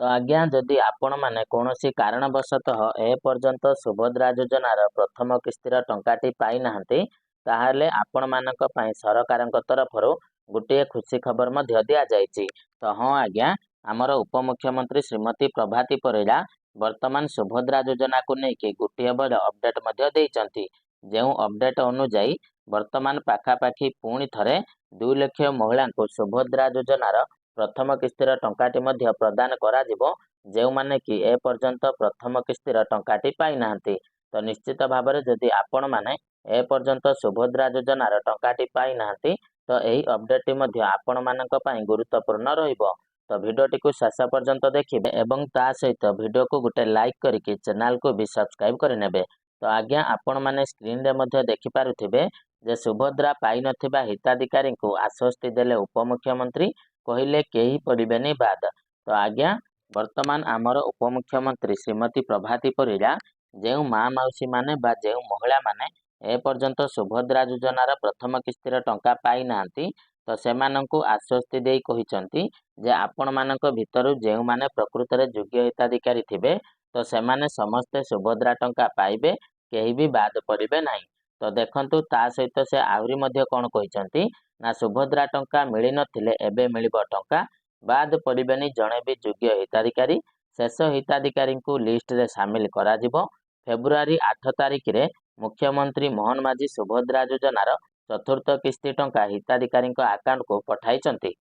तो आज्ञा जदि आपण माने कौनसी कारणवशतः ए पर्यंत सुभद्रा योजनार प्रथम किस्तिर टंकाटी पाई नाहंती ताहाले आपण मानक पई सरकारक तरफरु गोटे खुशी खबर मध्य दिया जायछि। तो हाँ आज्ञा आमर उपमुख्यमंत्री श्रीमती प्रभाती परिड़ा वर्तमान सुभद्रा योजना को लेकिन गोटे बड़ अपडेट मध्य देइचंती। जो अपडेट अनुजाई वर्तमान पाखापाखि पुणी थरे 2 लाख महिला को सुभद्रा योजनार प्रथम किस्तिर टंकाटी मध्य प्रदान कराजिबो जो माने कि ए पर्यंत प्रथम किस्तिर टंकाटी पाई नाहंती। तो निश्चित भाव में जदि आपण माने ए पर्यंत सुभद्रा योजनार टंकाटी पाई नाहंती तो यही अपडेट मध्य आपण मानक पई गुरुत्वपूर्ण रहिबो। तो भिडियोटी को शेष पर्यंत देखिए एवं ता सहित भिडियो को गोटे लाइक करके चैनल को भी सब्सक्राइब करनेबे। तो आज्ञा आपण माने स्क्रीन रे मध्य देखि पारुथिबे जे सुभद्रा पाई नथिबा हिताधिकारी को आश्वस्ति देले उपमुख्यमंत्री कहले कहीं पड़ेनि बाद। तो आज्ञा वर्तमान आमर उपमुख्यमंत्री श्रीमती प्रभाती परिड़ा जो माँ मौसी माने बा जो महिला माने ए पर्यंत सुभद्रा योजनार प्रथम किस्तिर टंका पाई नाहंती तो सेमानंकु आश्वस्ति देई कहिसंती जे आपण मानक भितरु जेउ माने प्रकृत रे योग्य हिताधिकारी थिबे तो सेमाने समस्ते सुभद्रा टंका पाइबे केही भी बाद पड़िबे नाही। तो देखंतु ता सहित से आउरी मध्य कोन कहिसंती ना सुभद्रा टंका मिली नथिले एबे मिलिबो टंका बाद पड़िबेनी जणे भी योग्य हिताधिकारी शेष हिताधिकारी को लिस्ट रे शामिल करा जिवो। फेब्रुआरी 8 तारिख रे मुख्यमंत्री मोहन माझी सुभद्रा योजनार चतुर्थ किस्ती टंका हिताधिकारी आकाउंट को पठाइचंती।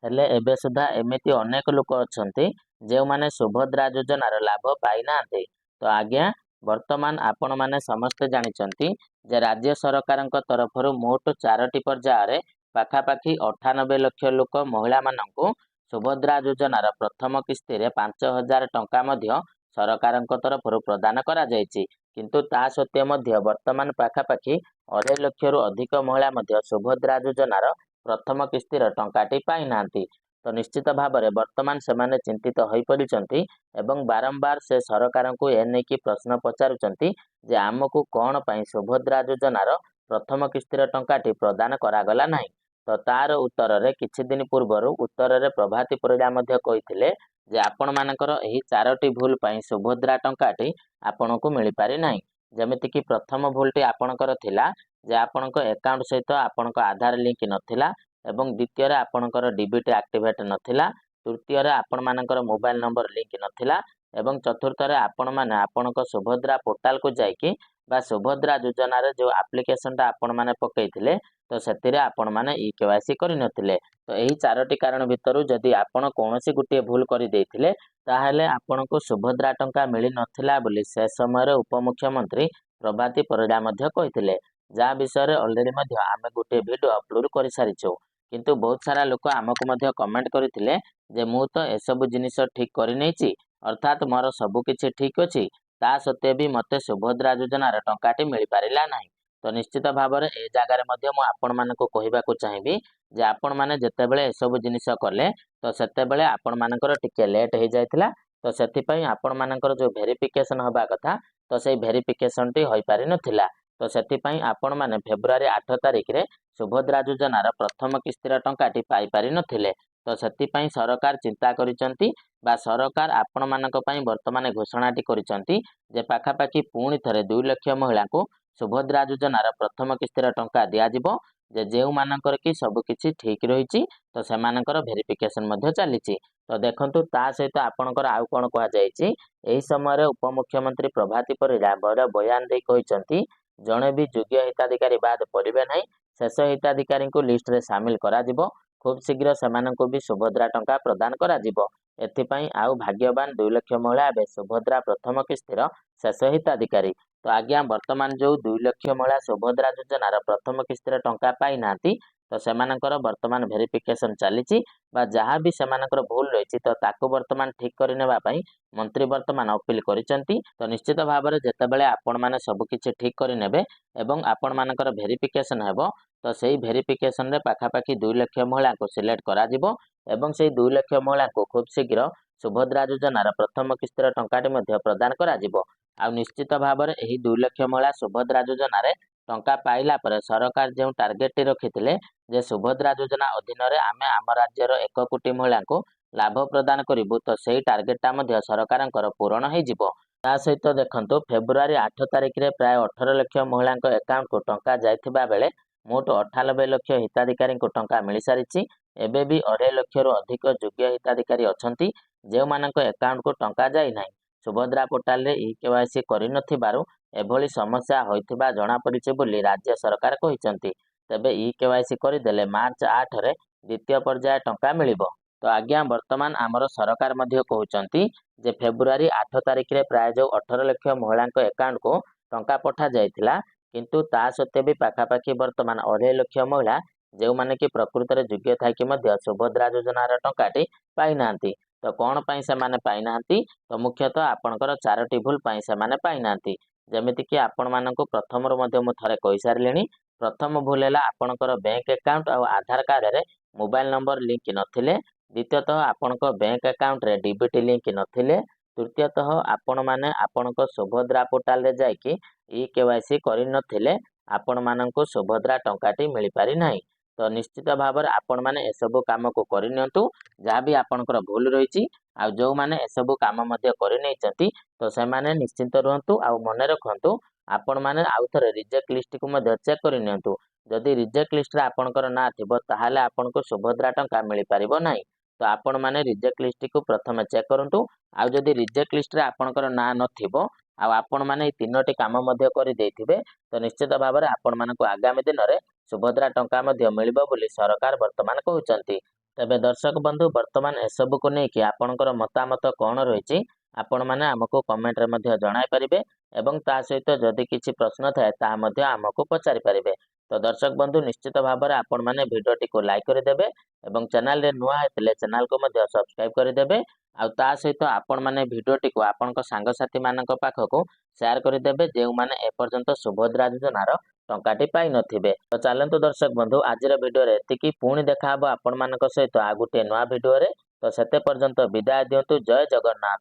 हेले एबे सुधा एमिति अनेक लोक अछंती जे माने सुभद्रा योजनार लाभ पाई नांते। तो आज्ञा वर्तमान आपण माने समस्त जानिचंती जे राज्य सरकारक तरफरु मोट 4टी पर्याय पाखापाखि 98 लाख लोक महिला मानंकु सुभद्रा योजनार प्रथम किस्ती रे 5000 टंका मध्य सरकारक तरफरु प्रदान करा जायछि। किंतु ता सत्य मध्य वर्तमान पाखापाखि 2.5 लाख अधिक महिला मध्य सुभद्रा योजनार प्रथम किस्तीर टंकाटी पाई नांती। तो निश्चित भाव में वर्तमान सेमाने चिंतित होई पड़िचंती एवं बारंबार से सरकार को एने की प्रश्न पचारुचंती जे आमको कौन पाई सुभद्रा योजनार प्रथम किस्तीर टंकाटी प्रदान करागला नाही। तो तार उत्तर रे किछि दिन पूर्व उत्तर रे प्रभाती परिड़ा मध्य कहिथिले जे आपण मानकर एही 4टी भूल पाई सुभद्रा टंकाटी आपनको मिली पारि नाही। जेमिति कि प्रथम भूलटी आपणकर थिला जे आपणक अकाउंट सहित आपणक आधार लिंक नथिला एवं द्वितीय रे आपणकर डीबीटी एक्टिवेट नथिला तृतीय रे आपण मानकर मोबाइल नंबर लिंक नथिला एवं चतुर्थ रे आपण माने आपणक सुभद्रा पोर्टल को जाइकी बा सुभद्रा योजना रे जो एप्लिकेशन ता आपण माने पकैथिले तो सेतिरे आपण माने ई केवाईसी करि नथिले। तो एही 4टी कारण भितरु जदि आपण कोनोसी गुटिए भूल करि देथिले ताहेले आपणको सुभद्रा टंका मिली नथिला बोली से समय रे उपमुख्यमंत्री प्रभाती परिड़ा मध्य कहिथिले जा विषय रे ऑलरेडी मध्य आमे गुटे वीडियो अपलोड करि सारिछो। किंतु बहुत सारा लोक आमको मध्य कमेंट करथिले जे मु तो ए सब जिनिस ठीक करि नैछि अर्थात मोर सब किछि ठीक अछि ता सत्य भी मते सुभद्रा योजनार टंकाटी मिली पारिला नाही। तो निश्चित भाव में ए जगार मध्य मु आपण मानक कहिबाकू चाहिबी जे आपण माने जेतेबेले ए सब जिनिस कले तो सेतेबेले आपण मानकर टिके लेट हो जाइथिला। तो सेति पई आपण मानकर जो वेरिफिकेशन हबा कथा तो सेही वेरिफिकेशन टी होई पारि नथिला। तो सेति पई आपण माने फेब्रुआरी 8 तारिख रे सुभद्रा योजनार प्रथम किस्तीर टंकाटी पाई पारि नथिले। तो सेति पई सरकार चिंता करिसंती बा सरकार आपण मानक पई वर्तमान घोषणाटी करिसंती जे पाखापाखि पुणी थरे 2 लाख महिला को सुभद्रा योजनार प्रथम किस्तीर टंका दिया जिवो जे जेउ मानकर कि सब किछि ठीक रहिछि तो सेमानकर वेरिफिकेशन मध्य चलीछि। तो देखंतु ता सहित आपणकर आउ कोन कहा जायछि एही समय रे उपमुख्यमंत्री प्रभाती परिड़ा बड़ बयान दे कहिसंती जणे भी योग्य हिताधिकारी बाद पड़िबे नाही शेष हिताधिकारी को लिस्ट रे शामिल करा जिवो खूब शीघ्र सेमानंकु भी सुभद्रा टंका प्रदान करा जिवो। एथिपाई आउ भाग्यवान 2 लाख महिला एबे सुभद्रा प्रथम किस्तीर शेष हिताधिकारी। तो आज्ञा वर्तमान जो 2 लाख महिला सुभद्रा योजनार प्रथम किस्तीर टंका पाई नांती तो सेमानकर वर्तमान वेरिफिकेशन चलीछि बा जहाँ भी सेमानकर भूल रही तो ताको वर्तमान ठीक करनेबा पई मंत्री वर्तमान अपील करिसंती। तो निश्चित भाव में जेतेबेले आपण माने सब किछि ठीक करनेबे एवं आपण मानकर वेरिफिकेशन हेबो तो सेही वेरिफिकेशन रे पाखापाखि 2 लाख महिला को सिलेक्ट करा जिवो एवं सेही 2 लाख महिला को खूब शीघ्र सुभद्रा योजनार प्रथम किस्तीर टंकाटी मध्य प्रदान करा जिवो। आ निश्चित भाव में यही 2 लाख महिला सुभद्रा योजनार टंका पाइला पर सरकार जो टार्गेट रखिथिले जे सुभद्रा योजना अधीन रे आमे आम राज्यर 1 कोटी महिला को ଲାଭ ପ୍ରଦାନ କରିବୁ ତ ସେଇ ଟାର୍ଗେଟଟା ମଧ୍ୟ ସରକାରଙ୍କର ପୂରଣ ହେଇଯିବ। ତା ସହିତ ଦେଖନ୍ତୁ ଫେବୃଆରୀ 8 ତାରିଖରେ ପ୍ରାୟ 18 ଲକ୍ଷ ମହିଳାଙ୍କ ଆକାଉଣ୍ଟକୁ ଟଙ୍କା ଯାଇଥିବା ବେଳେ ମୋଟ 98 ଲକ୍ଷ ହିତାଧିକାରୀଙ୍କୁ ଟଙ୍କା ମିଳିସାରିଛି। ଏବେ ବି 2.5 ଲକ୍ଷରୁ ଅଧିକ ଯୋଗ୍ୟ ହିତାଧିକାରୀ ଅଛନ୍ତି ଯେଉଁମାନଙ୍କ ଆକାଉଣ୍ଟକୁ ଟଙ୍କା ଯାଇନାହିଁ। ସୁଭଦ୍ରା ପୋର୍ଟାଲରେ ଇ-କେୱାଇସି କରିନଥିବାରୁ ଏଭଳି ସମସ୍ୟା ହୋଇଥିବା ଜଣାପଡ଼ିଛି ବୋଲି ରାଜ୍ୟ ସରକାର କହିଛନ୍ତି। ତେବେ ଇ-କେୱାଇସି କରିଦେଲେ ମାର୍ଚ୍ଚ 8ରେ ଦ୍ୱିତୀୟ ପର୍ଯ୍ୟାୟ ଟଙ୍କା ମିଳିବ। ତ ଆଜ୍ଞା ବର୍ତ୍ତମାନ ଆମର ସରକାର ମଧ୍ୟ କହୁଛନ୍ତି ଯେ ଫେବୃଆରୀ 8 ତାରିଖରେ ପ୍ରାୟ ଯେଉଁ 18 ଲକ୍ଷ ମହିଳାଙ୍କ ଆକାଉଣ୍ଟକୁ ଟଙ୍କା ପଠାଯାଇଥିଲା କିନ୍ତୁ ତା ସତ୍ତ୍ୱେ ବି ପାଖାପାଖି ବର୍ତ୍ତମାନ 2.5 ଲକ୍ଷ ମହିଳା ଯେଉଁମାନେ କି ପ୍ରକୃତରେ ଯୋଗ୍ୟ ଥାଇକି ମଧ୍ୟ ସୁଭଦ୍ରା ଯୋଜନାର ଟଙ୍କାଟି ପାଇନାହାନ୍ତି। ତ କ'ଣ ପାଇଁ ସେମାନେ ପାଇନାହାନ୍ତି? ତ ମୁଖ୍ୟତଃ ଆପଣଙ୍କର 4ଟି ଭୁଲ ପାଇଁ ସେମାନେ ପାଇନାହାନ୍ତି। ଯେମିତିକି ଆପଣମାନଙ୍କୁ ପ୍ରଥମରୁ ମଧ୍ୟ ମୁଁ ଥରେ କହିସାରିଲିଣି। ପ୍ରଥମ ଭୁଲ ହେଲା ଆପଣଙ୍କର ବ୍ୟାଙ୍କ ଆକାଉଣ୍ଟ ଆଉ ଆଧାର କାର୍ଡ଼ରେ ମୋବାଇଲ ନମ୍ବର ଲିଙ୍କ ନଥିଲେ। ଦ୍ୱିତୀୟତଃ ଆପଣଙ୍କ ବ୍ୟାଙ୍କ ଆକାଉଣ୍ଟରେ ଡିବିଟି ଲିଙ୍କ ନଥିଲେ। ତୃତୀୟତଃ ଆପଣମାନେ ଆପଣଙ୍କ ସୁଭଦ୍ରା ପୋର୍ଟାଲରେ ଯାଇକି ଇ-କେୱାଇସି କରିନଥିଲେ ଆପଣମାନଙ୍କୁ ସୁଭଦ୍ରା ଟଙ୍କାଟି ମିଳିପାରି ନାହିଁ। ତ ନିଶ୍ଚିତ ଭାବରେ ଆପଣମାନେ ଏସବୁ କାମକୁ କରିନିଅନ୍ତୁ ଯାହା ବି ଆପଣଙ୍କର ଭୁଲ ରହିଛି। ଆଉ ଯେଉଁମାନେ ଏସବୁ କାମ ମଧ୍ୟ କରିନେଇଛନ୍ତି ତ ସେମାନେ ନିଶ୍ଚିନ୍ତ ରୁହନ୍ତୁ ଆଉ ମନେ ରଖନ୍ତୁ ଆପଣମାନେ ଆଉ ଥରେ ରିଜେକ୍ଟ ଲିଷ୍ଟକୁ ମଧ୍ୟ ଚେକ୍ କରିନିଅନ୍ତୁ। ଯଦି ରିଜେକ୍ଟ ଲିଷ୍ଟରେ ଆପଣଙ୍କର ନାଁ ଥିବ ତାହେଲେ ଆପଣଙ୍କୁ ସୁଭଦ୍ରା ଟଙ୍କା ମିଳିପାରିବ ନାହିଁ। ତ ଆପଣମାନେ ରିଜେକ୍ଟ ଲିଷ୍ଟକୁ ପ୍ରଥମେ ଚେକ୍ କରନ୍ତୁ। ଆଉ ଯଦି ରିଜେକ୍ଟ ଲିଷ୍ଟରେ ଆପଣଙ୍କର ନାଁ ନଥିବ ଆଉ ଆପଣମାନେ ଏଇ 3ଟି କାମ ମଧ୍ୟ କରିଦେଇଥିବେ ତ ନିଶ୍ଚିତ ଭାବରେ ଆପଣମାନଙ୍କୁ ଆଗାମୀ ଦିନରେ ସୁଭଦ୍ରା ଟଙ୍କା ମଧ୍ୟ ମିଳିବ ବୋଲି ସରକାର ବର୍ତ୍ତମାନ କହୁଛନ୍ତି। ତେବେ ଦର୍ଶକ ବନ୍ଧୁ ବର୍ତ୍ତମାନ ଏସବୁକୁ ନେଇକି ଆପଣଙ୍କର ମତାମତ କ'ଣ ରହିଛି ଆପଣମାନେ ଆମକୁ କମେଣ୍ଟରେ ମଧ୍ୟ ଜଣାଇ ପାରିବେ ଏବଂ ତା ସହିତ ଯଦି କିଛି ପ୍ରଶ୍ନ ଥାଏ ତାହା ମଧ୍ୟ ଆମକୁ ପଚାରି ପାରିବେ। ତ ଦର୍ଶକ ବନ୍ଧୁ ନିଶ୍ଚିତ ଭାବରେ ଆପଣମାନେ ଭିଡ଼ିଓଟିକୁ ଲାଇକ୍ କରିଦେବେ ଏବଂ ଚ୍ୟାନେଲରେ ନୂଆ ହେଇଥିଲେ ଚ୍ୟାନେଲକୁ ମଧ୍ୟ ସବସ୍କ୍ରାଇବ୍ କରିଦେବେ। ଆଉ ତା ସହିତ ଆପଣମାନେ ଭିଡ଼ିଓଟିକୁ ଆପଣଙ୍କ ସାଙ୍ଗସାଥିମାନଙ୍କ ପାଖକୁ ସେୟାର କରିଦେବେ ଯେଉଁମାନେ ଏପର୍ଯ୍ୟନ୍ତ ସୁଭଦ୍ରା ଯୋଜନାର ଟଙ୍କାଟି ପାଇନଥିବେ। ତ ଚାଲନ୍ତୁ ଦର୍ଶକ ବନ୍ଧୁ ଆଜିର ଭିଡ଼ିଓରେ ଏତିକି। ପୁଣି ଦେଖାହବ ଆପଣମାନଙ୍କ ସହିତ ଆଉ ଗୋଟିଏ ନୂଆ ଭିଡ଼ିଓରେ। ତ ସେତେ ପର୍ଯ୍ୟନ୍ତ ବିଦାୟ ଦିଅନ୍ତୁ। ଜୟ ଜଗନ୍ନାଥ।